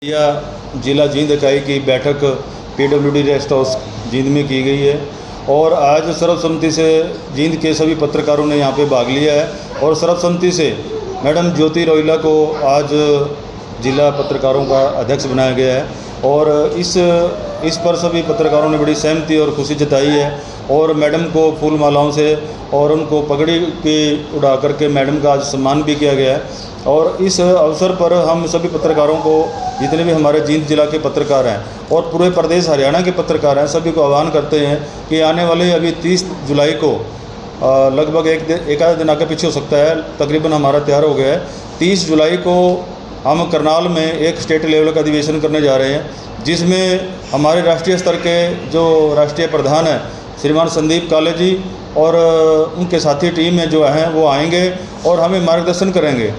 या जिला जींद इकाई की बैठक पीडब्ल्यूडी रेस्ट हाउस जींद में की गई है और आज सर्वसम्मति से जींद के सभी पत्रकारों ने यहां पे भाग लिया है और सर्वसम्मति से मैडम ज्योति रोहिला को आज जिला पत्रकारों का अध्यक्ष बनाया गया है और इस पर सभी पत्रकारों ने बड़ी सहमति और खुशी जताई है और मैडम को फूल मालाओं से और उनको पगड़ी की उड़ा करके मैडम का आज सम्मान भी किया गया है। और इस अवसर पर हम सभी पत्रकारों को, जितने भी हमारे जींद जिला के पत्रकार हैं और पूरे प्रदेश हरियाणा के पत्रकार हैं, सभी को आह्वान करते हैं कि आने वाले अभी 30 जुलाई को लगभग एक आधा दिन आगे पीछे हो सकता है, तकरीबन हमारा तैयार हो गया है। 30 जुलाई को हम करनाल में एक स्टेट लेवल का अधिवेशन करने जा रहे हैं, जिसमें हमारे राष्ट्रीय स्तर के जो राष्ट्रीय प्रधान हैं श्रीमान संदीप काले जी और उनके साथी टीम में जो हैं वो आएंगे और हमें मार्गदर्शन करेंगे।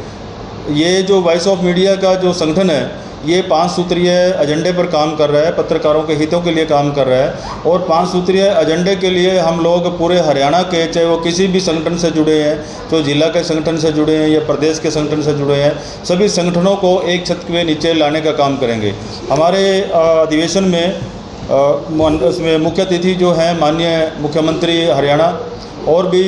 ये जो वॉइस ऑफ मीडिया का जो संगठन है ये 5 सूत्रीय एजेंडे पर काम कर रहा है, पत्रकारों के हितों के लिए काम कर रहा है और 5 सूत्रीय एजेंडे के लिए हम लोग पूरे हरियाणा के, चाहे वो किसी भी संगठन से जुड़े हैं, जो जिला के संगठन से जुड़े हैं या प्रदेश के संगठन से जुड़े हैं, सभी संगठनों को एक छत के नीचे लाने का काम करेंगे। हमारे अधिवेशन में उसमें मुख्य अतिथि जो हैं माननीय मुख्यमंत्री हरियाणा और भी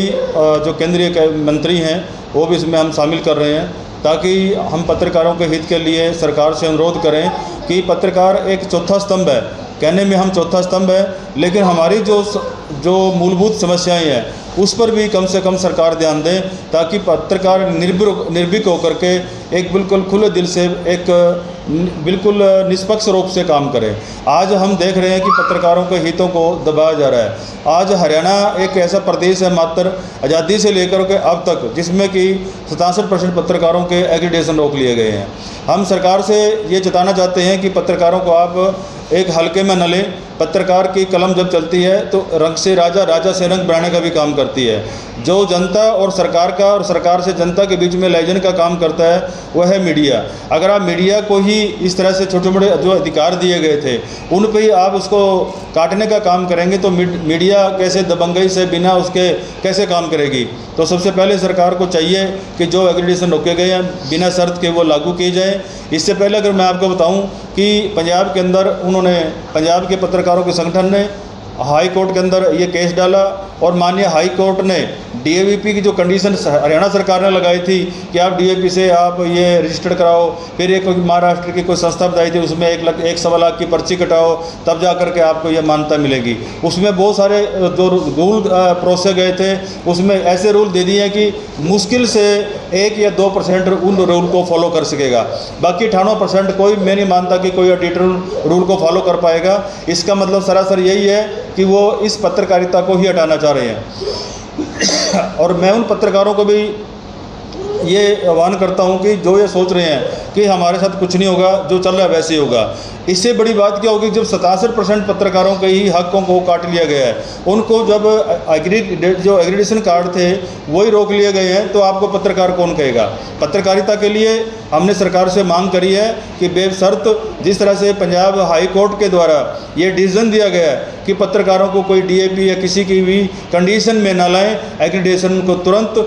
जो केंद्रीय मंत्री हैं वो भी इसमें हम शामिल कर रहे हैं, ताकि हम पत्रकारों के हित के लिए सरकार से अनुरोध करें कि पत्रकार एक चौथा स्तंभ है। कहने में हम चौथा स्तंभ है, लेकिन हमारी जो मूलभूत समस्याएं हैं उस पर भी कम से कम सरकार ध्यान दें, ताकि पत्रकार निर्भीक होकर के एक बिल्कुल खुले दिल से एक बिल्कुल निष्पक्ष रूप से काम करें। आज हम देख रहे हैं कि पत्रकारों के हितों को दबाया जा रहा है। आज हरियाणा एक ऐसा प्रदेश है मात्र आज़ादी से लेकर के अब तक जिसमें कि 67% पत्रकारों के एक्रीडेशन रोक लिए गए हैं। हम सरकार से ये जताना चाहते हैं कि पत्रकारों को आप एक हल्के में न लें। पत्रकार की कलम जब चलती है तो रंग से राजा, राजा से रंग बनाने का भी काम करती है। जो जनता और सरकार का और सरकार से जनता के बीच में लाइजन का काम करता है वह है मीडिया। अगर आप मीडिया को ही इस तरह से छोटे मोटे जो अधिकार दिए गए थे उन पर ही आप उसको काटने का काम करेंगे तो मीडिया कैसे दबंगई से बिना उसके कैसे काम करेगी। तो सबसे पहले सरकार को चाहिए कि जो एग्रीडेशन रोके गए हैं बिना शर्त के वो लागू किए जाएँ। इससे पहले अगर मैं आपको बताऊं कि पंजाब के अंदर उन्होंने, पंजाब के पत्रकारों के संगठन ने हाई कोर्ट के अंदर ये केस डाला और माननीय हाई कोर्ट ने डीएवीपी की जो कंडीशन हरियाणा सरकार ने लगाई थी कि आप डीएवीपी से आप ये रजिस्टर्ड कराओ, फिर एक महाराष्ट्र की कोई संस्था बताई थी उसमें 1.25 लाख की पर्ची कटाओ तब जा कर के आपको ये मान्यता मिलेगी। उसमें बहुत सारे जो रूल प्रोसेस गए थे उसमें ऐसे रूल दे दिए कि मुश्किल से 1 या 2% उन रूल को फॉलो कर सकेगा, बाकी 98% कोई, मैं नहीं मानता कि कोई ऑडिटर रूल को फॉलो कर पाएगा। इसका मतलब सरासर यही है कि वो इस पत्रकारिता को ही हटाना चाह रहे हैं। और मैं उन पत्रकारों को भी ये आह्वान करता हूं कि जो ये सोच रहे हैं कि हमारे साथ कुछ नहीं होगा, जो चल रहा है वैसे ही होगा। इससे बड़ी बात क्या होगी जब 67% पत्रकारों के ही हकों को काट लिया गया है। उनको जब जो एग्रीडेशन कार्ड थे वही रोक लिए गए हैं तो आपको पत्रकार कौन कहेगा। पत्रकारिता के लिए हमने सरकार से मांग करी है कि बेशर्त जिस तरह से पंजाब हाई कोर्ट के द्वारा ये डिसीजन दिया गया है कि पत्रकारों को कोई डीएपी या किसी की भी कंडीशन में न लाएं, एग्रीडेशन को तुरंत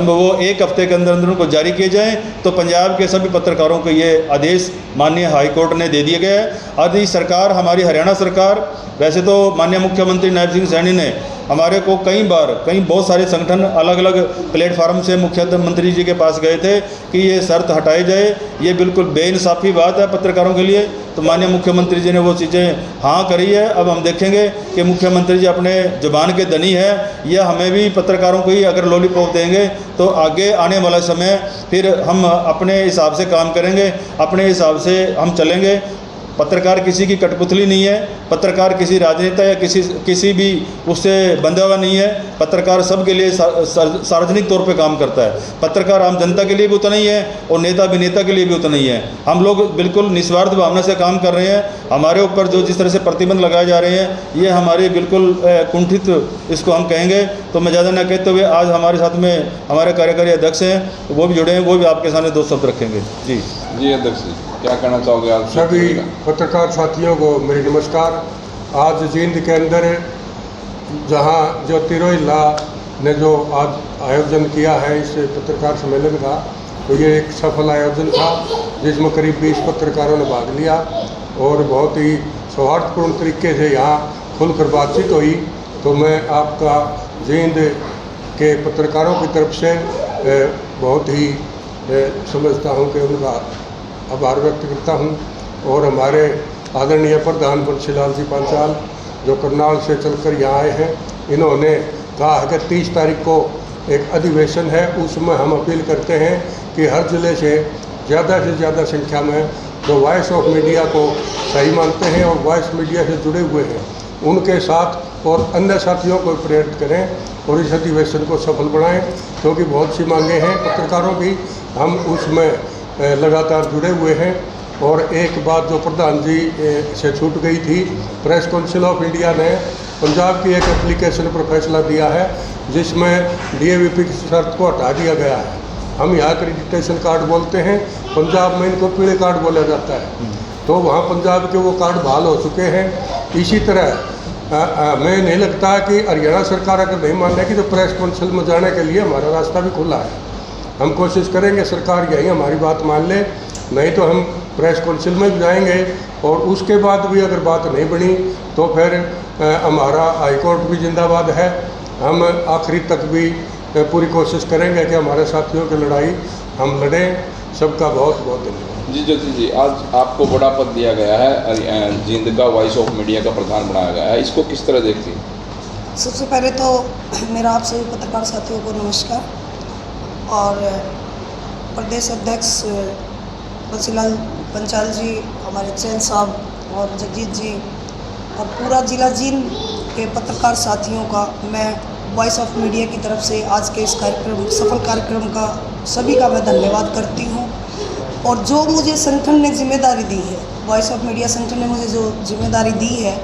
वो 1 हफ्ते के अंदर उनको जारी किए जाएं, तो पंजाब के सभी पत्रकारों को ये आदेश माननीय हाई कोर्ट ने दे दिया गया है। यदि सरकार, हमारी हरियाणा सरकार, वैसे तो माननीय मुख्यमंत्री नायब सिंह सैनी ने हमारे को कई बहुत सारे संगठन अलग अलग प्लेटफार्म से मुख्यमंत्री जी के पास गए थे कि ये शर्त हटाई जाए, ये बिल्कुल बेइंसाफ़ी बात है पत्रकारों के लिए। तो माननीय मुख्यमंत्री जी ने वो चीज़ें हाँ करी है। अब हम देखेंगे कि मुख्यमंत्री जी अपने जुबान के धनी है या हमें भी पत्रकारों को ही अगर लॉलीपॉप देंगे तो आगे आने वाला समय फिर हम अपने हिसाब से काम करेंगे, अपने हिसाब से हम चलेंगे। पत्रकार किसी की कठपुतली नहीं है, पत्रकार किसी राजनेता या किसी भी उससे बंधा हुआ नहीं है। पत्रकार सबके लिए सार्वजनिक तौर पे काम करता है। पत्रकार आम जनता के लिए भी उतना ही है और नेता अभिनेता के लिए भी उतना ही है। हम लोग बिल्कुल निस्वार्थ भावना से काम कर रहे हैं। हमारे ऊपर जो जिस तरह से प्रतिबंध लगाए जा रहे हैं ये हमारे बिल्कुल कुंठित, इसको हम कहेंगे। तो मैं ज़्यादा न कहते हुए आज हमारे साथ में हमारे कार्यकारी अध्यक्ष हैं, वो भी जुड़े हैं, वो भी आपके सामने 2 शब्द रखेंगे। जी अध्यक्ष जी, क्या कहना चाहोगे आप? सभी पत्रकार साथियों को मेरी नमस्कार। आज जींद के अंदर जहां ज्योति रोहिला ने जो आज आयोजन किया है इस पत्रकार सम्मेलन का, तो ये एक सफल आयोजन था जिसमें करीब 20 पत्रकारों ने भाग लिया और बहुत ही सौहार्दपूर्ण तरीके से यहाँ खुलकर बातचीत हुई। तो मैं आपका जींद के पत्रकारों की तरफ से बहुत ही समझता हूँ कि उनका आभार व्यक्त करता हूँ। और हमारे आदरणीय प्रधान बंशीलाल जी पांचाल जो करनाल से चलकर यहाँ आए हैं, इन्होंने कहा है कि 30 तारीख को एक अधिवेशन है, उसमें हम अपील करते हैं कि हर ज़िले से ज़्यादा संख्या में जो वॉइस ऑफ मीडिया को सही मानते हैं और वॉइस मीडिया से जुड़े हुए हैं उनके साथ और अन्य साथियों को प्रेरित करें और इस अधिवेशन को सफल बनाएं, क्योंकि बहुत सी मांगें हैं पत्रकारों की, हम उसमें लगातार जुड़े हुए हैं। और एक बात जो प्रधान जी से छूट गई थी, प्रेस काउंसिल ऑफ इंडिया ने पंजाब की एक एप्लीकेशन पर फैसला दिया है जिसमें DAVP की शर्त को हटा दिया गया है। हम यहाँ एक्रेडिटेशन कार्ड बोलते हैं, पंजाब में इनको पीले कार्ड बोला जाता है, तो वहाँ पंजाब के वो कार्ड बहाल हो चुके हैं। इसी तरह हमें नहीं लगता कि हरियाणा सरकार अगर नहीं मान रही कि तो प्रेस काउंसिल में जाने के लिए हमारा रास्ता भी खुला है। हम कोशिश करेंगे सरकार यही हमारी बात मान ले, नहीं तो हम प्रेस काउंसिल में भी जाएंगे और उसके बाद भी अगर बात नहीं बनी तो फिर हमारा हाईकोर्ट भी जिंदाबाद है। हम आखिरी तक भी पूरी कोशिश करेंगे कि हमारे साथियों की लड़ाई हम लड़ें। सबका बहुत बहुत धन्यवाद। जी ज्योति जी, आज आपको बड़ा पद दिया गया है, जींद का वॉइस ऑफ मीडिया का प्रधान बनाया गया है, इसको किस तरह देखती हैं? सबसे पहले तो मेरा आप सभी पत्रकार साथियों को नमस्कार। और प्रदेश अध्यक्ष बंशीलाल पंचाल जी, हमारे चैन साहब और जगजीत जी और पूरा जिला जींद के पत्रकार साथियों का मैं वॉइस ऑफ मीडिया की तरफ से आज के इस कार्यक्रम, सफल कार्यक्रम का सभी का मैं धन्यवाद करती हूँ। और जो मुझे संगठन ने जिम्मेदारी दी है, वॉइस ऑफ मीडिया संगठन ने मुझे जो जिम्मेदारी दी है,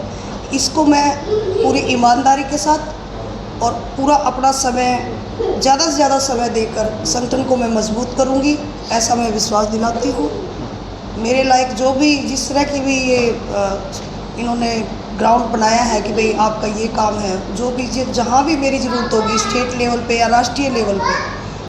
इसको मैं पूरी ईमानदारी के साथ और पूरा अपना समय, ज़्यादा से ज़्यादा समय देकर संगठन को मैं मजबूत करूँगी, ऐसा मैं विश्वास दिलाती हूँ। मेरे लायक जो भी जिस तरह की भी ये इन्होंने ग्राउंड बनाया है कि भाई आपका ये काम है, जो भी जहाँ भी मेरी ज़रूरत होगी स्टेट लेवल पे या राष्ट्रीय लेवल पे,